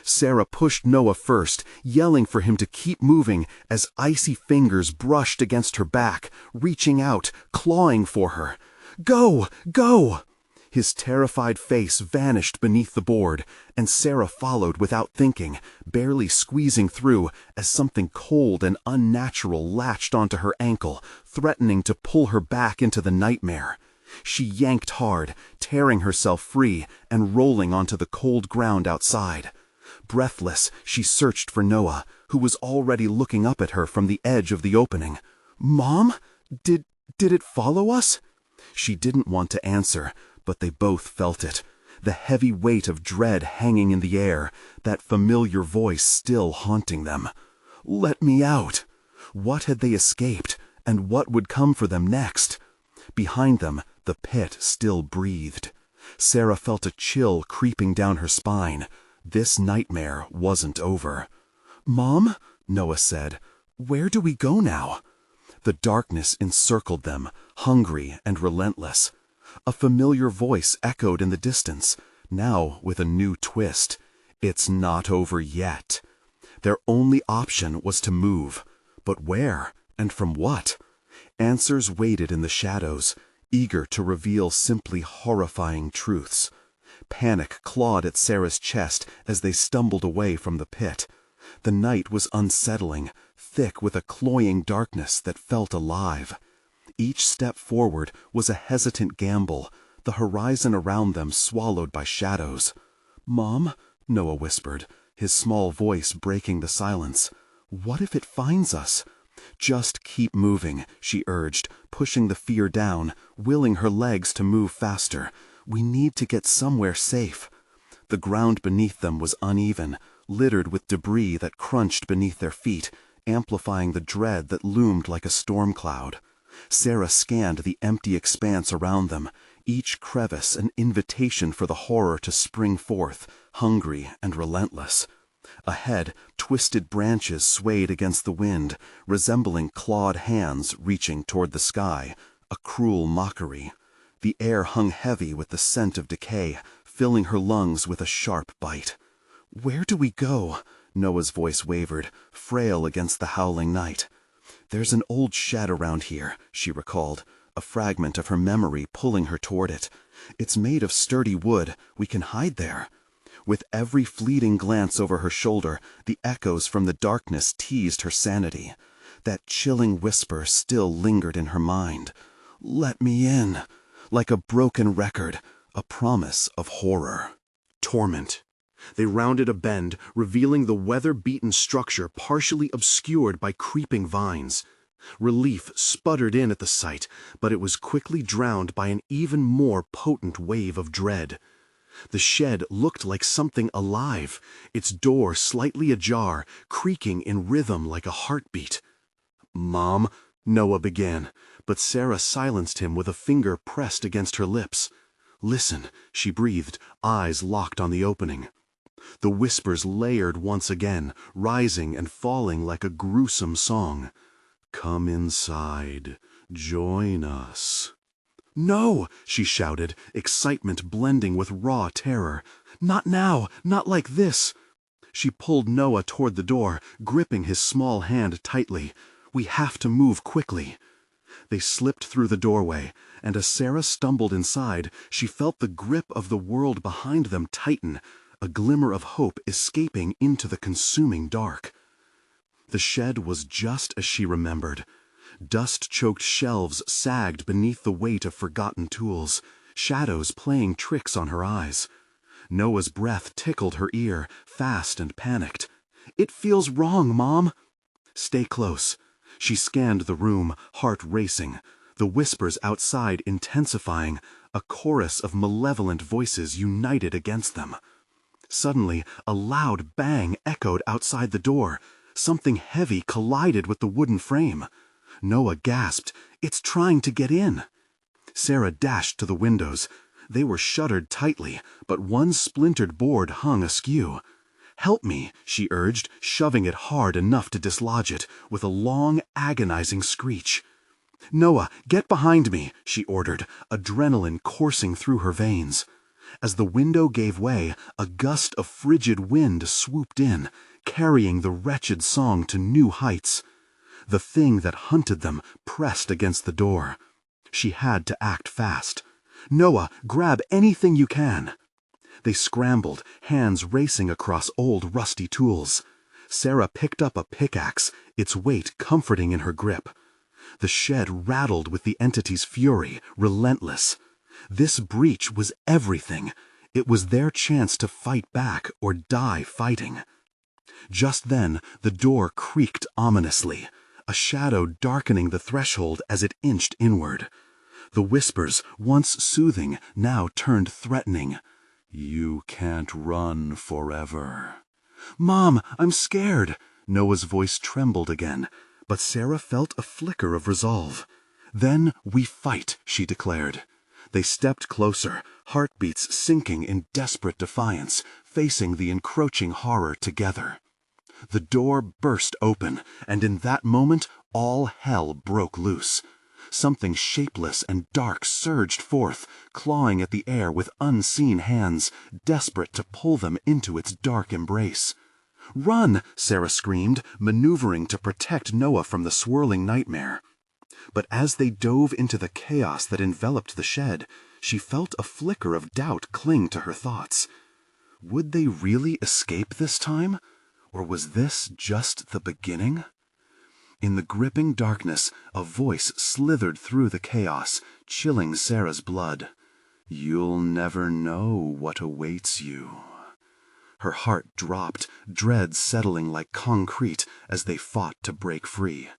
Sarah pushed Noah first, yelling for him to keep moving as icy fingers brushed against her back, reaching out, clawing for her. "Go! Go!" His terrified face vanished beneath the board, and Sarah followed without thinking, barely squeezing through as something cold and unnatural latched onto her ankle, threatening to pull her back into the nightmare. She yanked hard, tearing herself free and rolling onto the cold ground outside. Breathless, she searched for Noah, who was already looking up at her from the edge of the opening. "Mom? Did it follow us?" She didn't want to answer, but they both felt it. The heavy weight of dread hanging in the air, that familiar voice still haunting them. Let me out! What had they escaped, and what would come for them next? Behind them, the pit still breathed. Sarah felt a chill creeping down her spine. This nightmare wasn't over. "Mom," Noah said, "where do we go now?" The darkness encircled them, hungry and relentless. A familiar voice echoed in the distance, now with a new twist. It's not over yet. Their only option was to move. But where? And from what? Answers waited in the shadows, eager to reveal simply horrifying truths. Panic clawed at Sarah's chest as they stumbled away from the pit. The night was unsettling, thick with a cloying darkness that felt alive. Each step forward was a hesitant gamble, the horizon around them swallowed by shadows. "Mom," Noah whispered, his small voice breaking the silence. "What if it finds us?" "Just keep moving," she urged, pushing the fear down, willing her legs to move faster. "We need to get somewhere safe." The ground beneath them was uneven, littered with debris that crunched beneath their feet, amplifying the dread that loomed like a storm cloud. Sarah scanned the empty expanse around them, each crevice an invitation for the horror to spring forth, hungry and relentless. Ahead, twisted branches swayed against the wind, resembling clawed hands reaching toward the sky, a cruel mockery. The air hung heavy with the scent of decay, filling her lungs with a sharp bite. "Where do we go?" Noah's voice wavered, frail against the howling night. "There's an old shed around here," she recalled, a fragment of her memory pulling her toward it. "It's made of sturdy wood. We can hide there." With every fleeting glance over her shoulder, the echoes from the darkness teased her sanity. That chilling whisper still lingered in her mind. "Let me in," like a broken record, a promise of horror. Torment. They rounded a bend, revealing the weather-beaten structure partially obscured by creeping vines. Relief sputtered in at the sight, but it was quickly drowned by an even more potent wave of dread. The shed looked like something alive, its door slightly ajar, creaking in rhythm like a heartbeat. "Mom," Noah began, but Sarah silenced him with a finger pressed against her lips. "Listen," she breathed, eyes locked on the opening. The whispers layered once again, rising and falling like a gruesome song. "Come inside. Join us." "No!" she shouted, excitement blending with raw terror. "Not now! Not like this!" She pulled Noah toward the door, gripping his small hand tightly. "We have to move quickly." They slipped through the doorway, and as Sarah stumbled inside, she felt the grip of the world behind them tighten, a glimmer of hope escaping into the consuming dark. The shed was just as she remembered. Dust-choked shelves sagged beneath the weight of forgotten tools, shadows playing tricks on her eyes. Noah's breath tickled her ear, fast and panicked. "It feels wrong, Mom." "Stay close." She scanned the room, heart racing, the whispers outside intensifying, a chorus of malevolent voices united against them. Suddenly, a loud bang echoed outside the door. Something heavy collided with the wooden frame. Noah gasped, "It's trying to get in." Sarah dashed to the windows. They were shuttered tightly, but one splintered board hung askew. "Help me," she urged, shoving it hard enough to dislodge it, with a long, agonizing screech. "Noah, get behind me," she ordered, adrenaline coursing through her veins. As the window gave way, a gust of frigid wind swooped in, carrying the wretched song to new heights. The thing that hunted them pressed against the door. She had to act fast. "Noah, grab anything you can." They scrambled, hands racing across old rusty tools. Sarah picked up a pickaxe, its weight comforting in her grip. The shed rattled with the entity's fury, relentless. This breach was everything. It was their chance to fight back or die fighting. Just then, the door creaked ominously, a shadow darkening the threshold as it inched inward. The whispers, once soothing, now turned threatening. "You can't run forever." "Mom, I'm scared." Noah's voice trembled again, but Sarah felt a flicker of resolve. "Then we fight," she declared. They stepped closer, heartbeats sinking in desperate defiance, facing the encroaching horror together. The door burst open, and in that moment, all hell broke loose. Something shapeless and dark surged forth, clawing at the air with unseen hands, desperate to pull them into its dark embrace. "Run!" Sarah screamed, maneuvering to protect Noah from the swirling nightmare. But as they dove into the chaos that enveloped the shed, she felt a flicker of doubt cling to her thoughts. Would they really escape this time? Or was this just the beginning? In the gripping darkness, a voice slithered through the chaos, chilling Sarah's blood. "You'll never know what awaits you." Her heart dropped, dread settling like concrete as they fought to break free.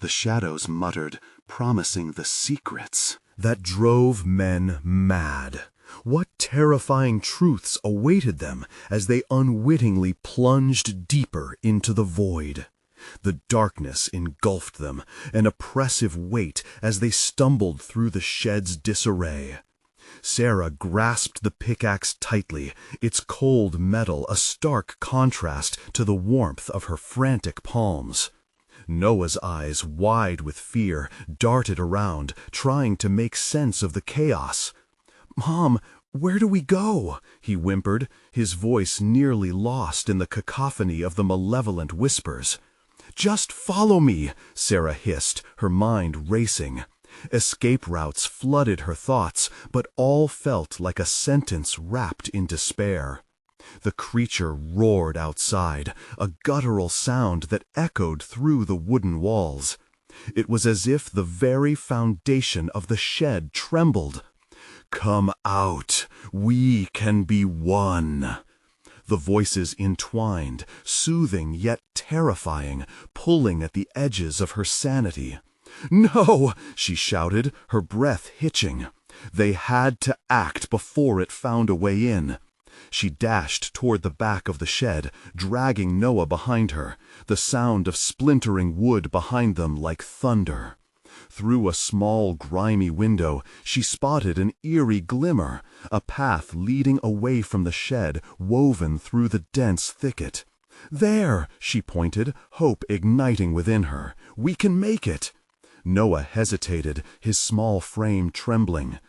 The shadows muttered, promising the secrets that drove men mad. What terrifying truths awaited them as they unwittingly plunged deeper into the void? The darkness engulfed them, an oppressive weight as they stumbled through the shed's disarray. Sarah grasped the pickaxe tightly, its cold metal a stark contrast to the warmth of her frantic palms. Noah's eyes, wide with fear, darted around, trying to make sense of the chaos. "Mom, where do we go?" he whimpered, his voice nearly lost in the cacophony of the malevolent whispers. "Just follow me," Sarah hissed, her mind racing. Escape routes flooded her thoughts, but all felt like a sentence wrapped in despair. The creature roared outside, a guttural sound that echoed through the wooden walls. It was as if the very foundation of the shed trembled. "Come out, we can be one." The voices entwined, soothing yet terrifying, pulling at the edges of her sanity. "No!" she shouted, her breath hitching. They had to act before it found a way in. She dashed toward the back of the shed, dragging Noah behind her, the sound of splintering wood behind them like thunder. Through a small, grimy window, she spotted an eerie glimmer, a path leading away from the shed, woven through the dense thicket. "There!" she pointed, hope igniting within her. "We can make it!" Noah hesitated, his small frame trembling.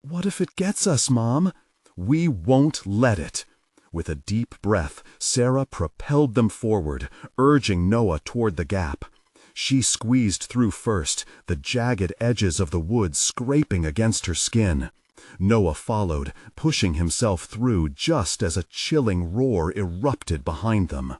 "What if it gets us, Mom?" "We won't let it." With a deep breath, Sarah propelled them forward, urging Noah toward the gap. She squeezed through first, the jagged edges of the wood scraping against her skin. Noah followed, pushing himself through just as a chilling roar erupted behind them.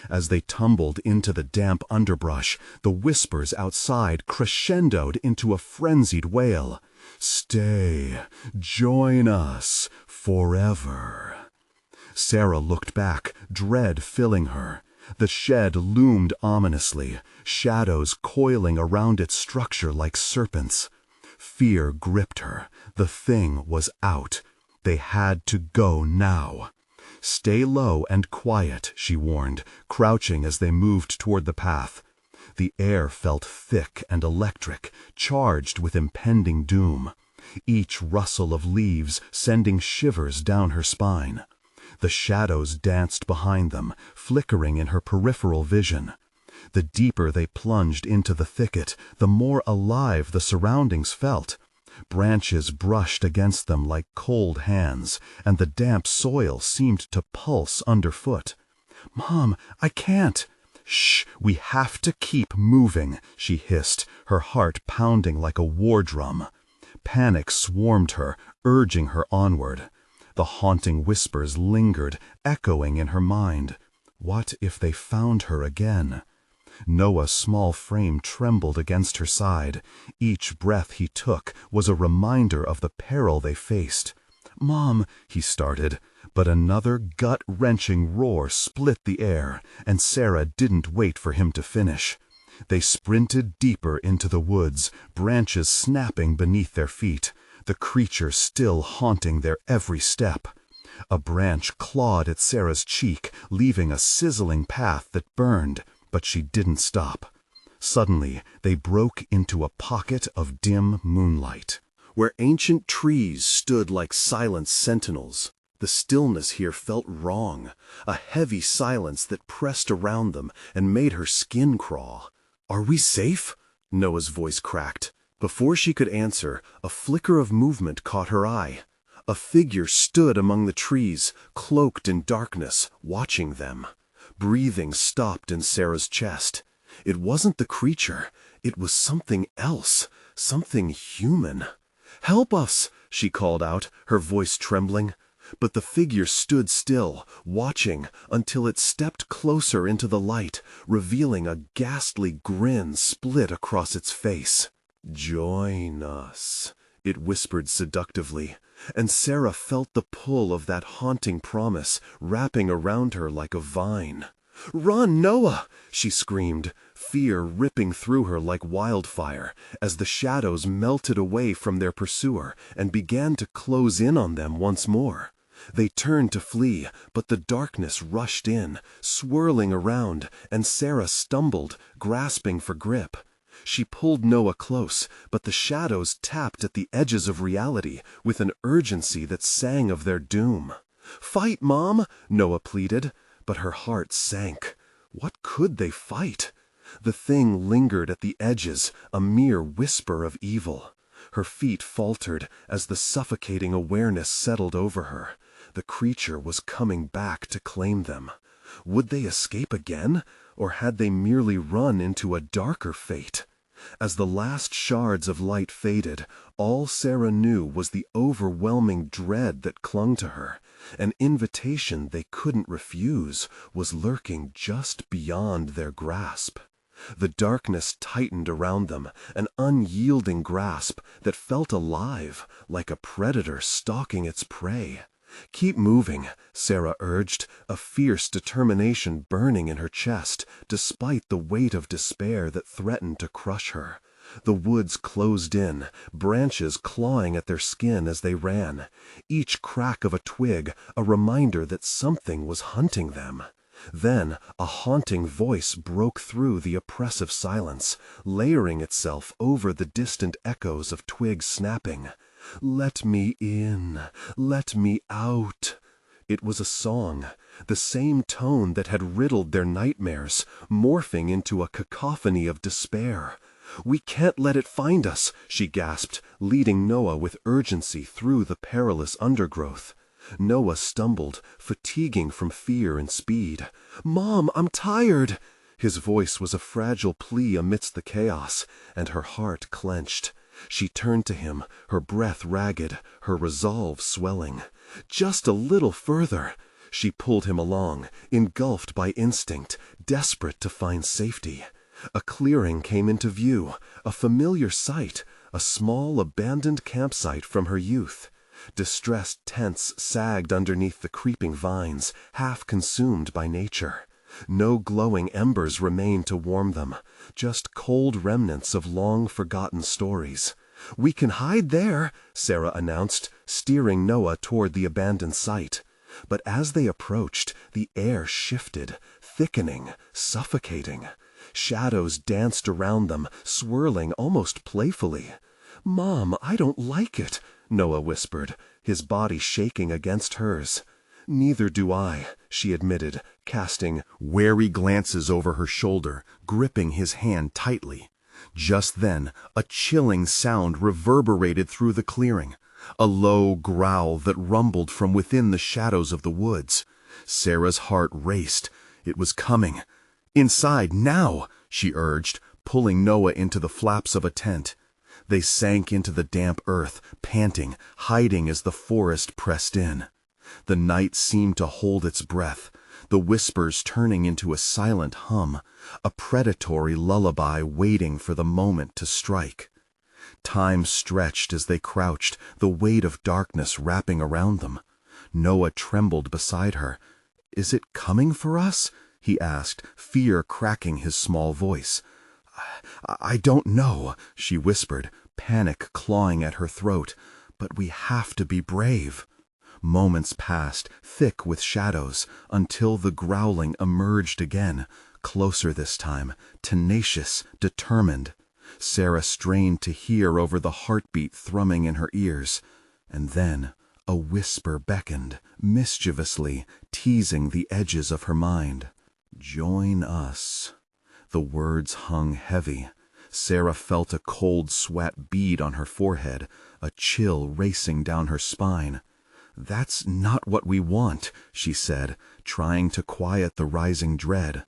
As they tumbled into the damp underbrush, the whispers outside crescendoed into a frenzied wail. "Stay, join us, forever." Sarah looked back, dread filling her. The shed loomed ominously, shadows coiling around its structure like serpents. Fear gripped her. The thing was out. They had to go now. "Stay low and quiet," she warned, crouching as they moved toward the path. The air felt thick and electric, charged with impending doom. Each rustle of leaves sending shivers down her spine. The shadows danced behind them, flickering in her peripheral vision. The deeper they plunged into the thicket, the more alive the surroundings felt. Branches brushed against them like cold hands, and the damp soil seemed to pulse underfoot. "Mom, I can't." "Shh, we have to keep moving," she hissed, her heart pounding like a war drum. Panic swarmed her, urging her onward. The haunting whispers lingered, echoing in her mind. What if they found her again? Noah's small frame trembled against her side. Each breath he took was a reminder of the peril they faced. "Mom," he started, but another gut-wrenching roar split the air, and Sarah didn't wait for him to finish. They sprinted deeper into the woods, branches snapping beneath their feet, the creature still haunting their every step. A branch clawed at Sarah's cheek, leaving a sizzling path that burned, but she didn't stop. Suddenly, they broke into a pocket of dim moonlight, where ancient trees stood like silent sentinels. The stillness here felt wrong, a heavy silence that pressed around them and made her skin crawl. "Are we safe?" Noah's voice cracked. Before she could answer, a flicker of movement caught her eye. A figure stood among the trees, cloaked in darkness, watching them. Breathing stopped in Sarah's chest. It wasn't the creature. It was something else, something human. "Help us!" she called out, her voice trembling. But the figure stood still, watching, until it stepped closer into the light, revealing a ghastly grin split across its face. "Join us," it whispered seductively, and Sarah felt the pull of that haunting promise wrapping around her like a vine. "Run, Noah!" she screamed, fear ripping through her like wildfire, as the shadows melted away from their pursuer and began to close in on them once more. They turned to flee, but the darkness rushed in, swirling around, and Sarah stumbled, grasping for grip. She pulled Noah close, but the shadows tapped at the edges of reality with an urgency that sang of their doom. "Fight, Mom!" Noah pleaded, but her heart sank. What could they fight? The thing lingered at the edges, a mere whisper of evil. Her feet faltered as the suffocating awareness settled over her. The creature was coming back to claim them. Would they escape again, or had they merely run into a darker fate? As the last shards of light faded, all Sarah knew was the overwhelming dread that clung to her. An invitation they couldn't refuse was lurking just beyond their grasp. The darkness tightened around them, an unyielding grasp that felt alive, like a predator stalking its prey. "Keep moving," Sarah urged, a fierce determination burning in her chest, despite the weight of despair that threatened to crush her. The woods closed in, branches clawing at their skin as they ran. Each crack of a twig a reminder that something was hunting them. Then a haunting voice broke through the oppressive silence, layering itself over the distant echoes of twigs snapping. "Let me in, let me out." It was a song, the same tone that had riddled their nightmares, morphing into a cacophony of despair. "We can't let it find us," she gasped, leading Noah with urgency through the perilous undergrowth. Noah stumbled, fatiguing from fear and speed. "Mom, I'm tired." His voice was a fragile plea amidst the chaos, and her heart clenched. She turned to him, her breath ragged, her resolve swelling. "Just a little further." She pulled him along, engulfed by instinct, desperate to find safety. A clearing came into view, a familiar sight, a small abandoned campsite from her youth. Distressed tents sagged underneath the creeping vines, half consumed by nature. No glowing embers remained to warm them, just cold remnants of long-forgotten stories. "We can hide there," Sarah announced, steering Noah toward the abandoned site. But as they approached, the air shifted, thickening, suffocating. Shadows danced around them, swirling almost playfully. "Mom, I don't like it," Noah whispered, his body shaking against hers. "Neither do I," she admitted, casting wary glances over her shoulder, gripping his hand tightly. Just then, a chilling sound reverberated through the clearing, a low growl that rumbled from within the shadows of the woods. Sarah's heart raced. It was coming. "Inside, now!" she urged, pulling Noah into the flaps of a tent. They sank into the damp earth, panting, hiding as the forest pressed in. The night seemed to hold its breath, the whispers turning into a silent hum, a predatory lullaby waiting for the moment to strike. Time stretched as they crouched, the weight of darkness wrapping around them. Noah trembled beside her. "Is it coming for us?" he asked, fear cracking his small voice. I don't know," she whispered, panic clawing at her throat, "but we have to be brave." Moments passed, thick with shadows, until the growling emerged again, closer this time, tenacious, determined. Sarah strained to hear over the heartbeat thrumming in her ears, and then a whisper beckoned, mischievously, teasing the edges of her mind. "Join us." The words hung heavy. Sarah felt a cold sweat bead on her forehead, a chill racing down her spine. "That's not what we want," she said, trying to quiet the rising dread.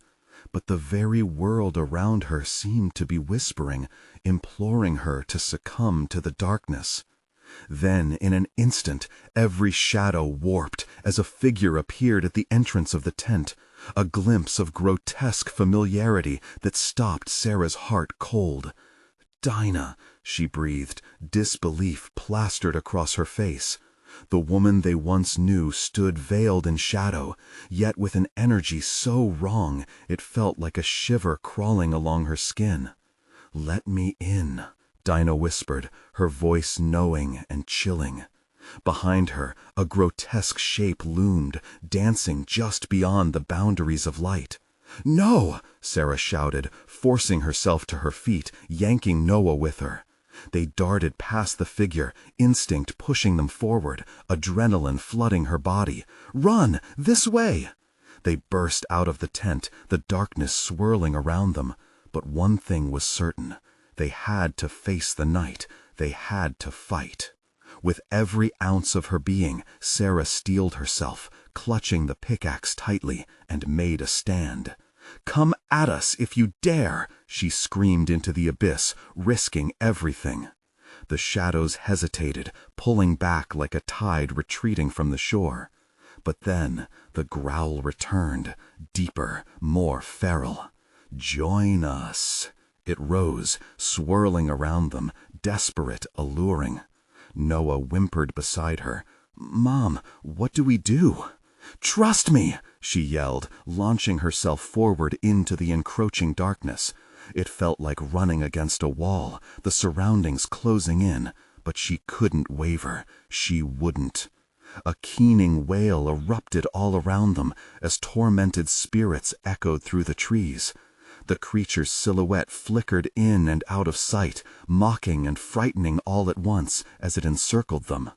But the very world around her seemed to be whispering, imploring her to succumb to the darkness. Then, in an instant, every shadow warped as a figure appeared at the entrance of the tent, a glimpse of grotesque familiarity that stopped Sarah's heart cold. "Dinah," she breathed, disbelief plastered across her face. The woman they once knew stood veiled in shadow, yet with an energy so wrong it felt like a shiver crawling along her skin. "Let me in," Dinah whispered, her voice knowing and chilling. Behind her, a grotesque shape loomed, dancing just beyond the boundaries of light. "No!" Sarah shouted, forcing herself to her feet, yanking Noah with her. They darted past the figure, instinct pushing them forward, adrenaline flooding her body. "Run! This way!" They burst out of the tent, the darkness swirling around them. But one thing was certain. They had to face the night. They had to fight. With every ounce of her being, Sarah steeled herself, clutching the pickaxe tightly, and made a stand. "Come at us if you dare!" she screamed into the abyss, risking everything. The shadows hesitated, pulling back like a tide retreating from the shore. But then the growl returned, deeper, more feral. "Join us!" It rose, swirling around them, desperate, alluring. Noah whimpered beside her. "Mom, what do we do?" "Trust me!" she yelled, launching herself forward into the encroaching darkness. It felt like running against a wall, the surroundings closing in, but she couldn't waver. She wouldn't. A keening wail erupted all around them as tormented spirits echoed through the trees. The creature's silhouette flickered in and out of sight, mocking and frightening all at once as it encircled them.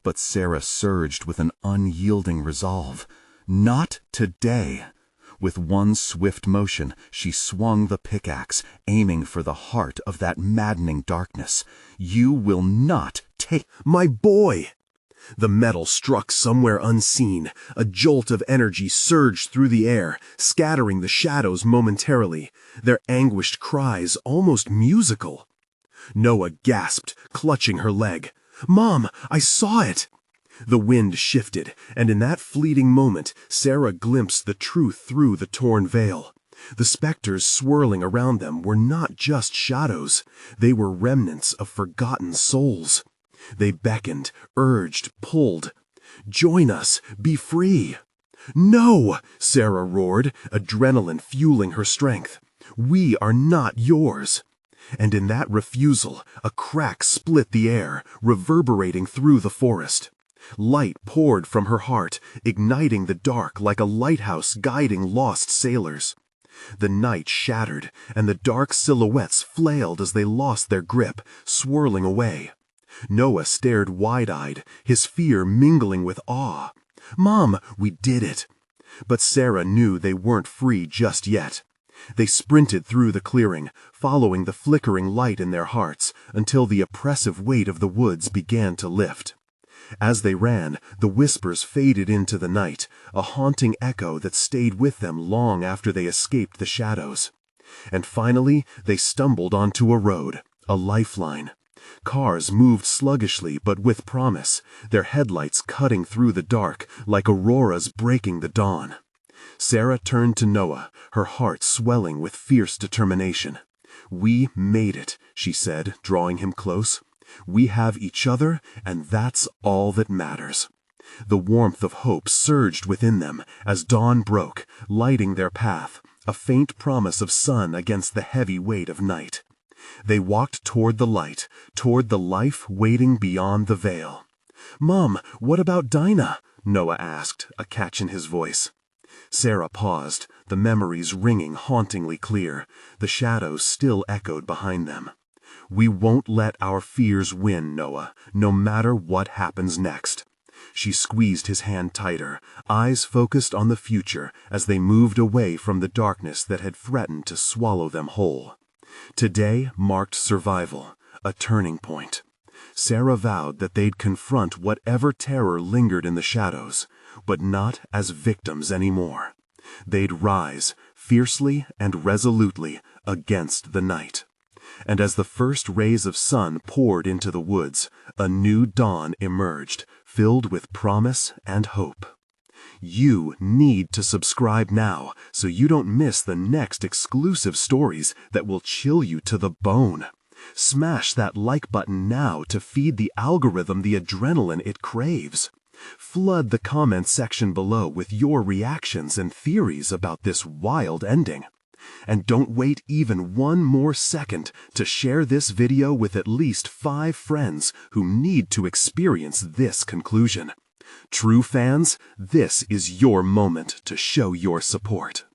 But Sarah surged with an unyielding resolve. Not today! With one swift motion, she swung the pickaxe, aiming for the heart of that maddening darkness. "You will not take My boy! The metal struck somewhere unseen. A jolt of energy surged through the air, scattering the shadows momentarily, their anguished cries almost musical. Noah gasped, clutching her leg. "Mom, I saw it!" The wind shifted, and in that fleeting moment, Sarah glimpsed the truth through the torn veil. The specters swirling around them were not just shadows. They were remnants of forgotten souls. They beckoned, urged, pulled. "Join us! Be free!" "No!" Sarah roared, adrenaline fueling her strength. "We are not yours!" And in that refusal, a crack split the air, reverberating through the forest. Light poured from her heart, igniting the dark like a lighthouse guiding lost sailors. The night shattered, and the dark silhouettes flailed as they lost their grip, swirling away. Noah stared wide-eyed, his fear mingling with awe. "Mom, we did it!" But Sarah knew they weren't free just yet. They sprinted through the clearing, following the flickering light in their hearts, until the oppressive weight of the woods began to lift. As they ran, the whispers faded into the night, a haunting echo that stayed with them long after they escaped the shadows. And finally, they stumbled onto a road, a lifeline. Cars moved sluggishly but with promise, their headlights cutting through the dark like auroras breaking the dawn. Sarah turned to Noah, her heart swelling with fierce determination. "We made it," she said, drawing him close. "We have each other, and that's all that matters." The warmth of hope surged within them as dawn broke, lighting their path, a faint promise of sun against the heavy weight of night. They walked toward the light, toward the life waiting beyond the veil. "Mom, what about Dinah?" Noah asked, a catch in his voice. Sarah paused, the memories ringing hauntingly clear. The shadows still echoed behind them. "We won't let our fears win, Noah, no matter what happens next." She squeezed his hand tighter, eyes focused on the future as they moved away from the darkness that had threatened to swallow them whole. Today marked survival, a turning point. Sarah vowed that they'd confront whatever terror lingered in the shadows, but not as victims anymore. They'd rise, fiercely and resolutely, against the night. And as the first rays of sun poured into the woods, a new dawn emerged, filled with promise and hope. You need to subscribe now so you don't miss the next exclusive stories that will chill you to the bone. Smash that like button now to feed the algorithm the adrenaline it craves. Flood the comments section below with your reactions and theories about this wild ending. And don't wait even one more second to share this video with at least 5 friends who need to experience this conclusion. True fans, this is your moment to show your support.